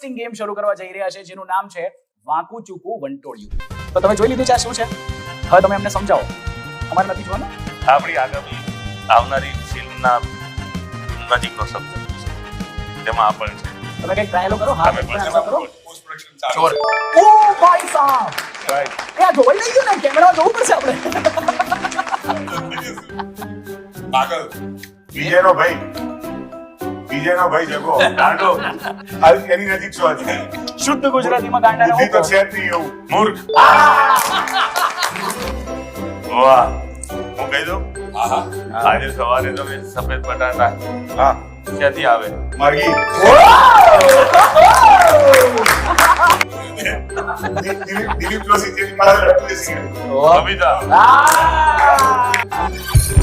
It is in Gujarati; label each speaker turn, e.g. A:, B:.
A: ઇન્ટરેસ્ટિંગ ગેમ શરૂ કરવા જઈ રહ્યા છે જેનું નામ છે વાંકું ચૂકું વંટોળિયું. તો તમે જોઈ લીધું છે આ શું છે? હવે તમે અમને સમજાવો. અમારે નથી જોવાનું.
B: આપણી આગામી આવનારી ફિલ્મના નજીકનો શબ્દ છે. તેમાં આપણે છે.
A: તમે કંઈક ટ્રાયલો કરો. હા,
B: તમે
A: ટ્રાયલો કરો.
C: પોસ્ટ પ્રોડક્શન ચાલુ છે.
A: ઓ ભાઈ સાહેબ,
B: રાઈટ.
A: એ આ જોવાઈ નહીં ગયું ને, કેમેરામાં જોવું પડશે આપણે.
C: પાગલ
D: બીજેનો ભાઈ જગો ગાંડો હાલ એની નજીક છો હતી.
A: શુદ્ધ ગુજરાતીમાં ગાંડાને
D: બુદ્ધિ તો
A: હું
D: છે જ નહીં એવું.
B: મૂર્ખ. વાહ. હું કહી દઉં,
C: હા હા
B: આજે સવારે તમે સફેદ બટાટા
D: હા
B: ક્યાંથી આવે?
D: માર્ગી દિલીપ જોશી જેની પાસે
B: કવિતા.
A: કહું.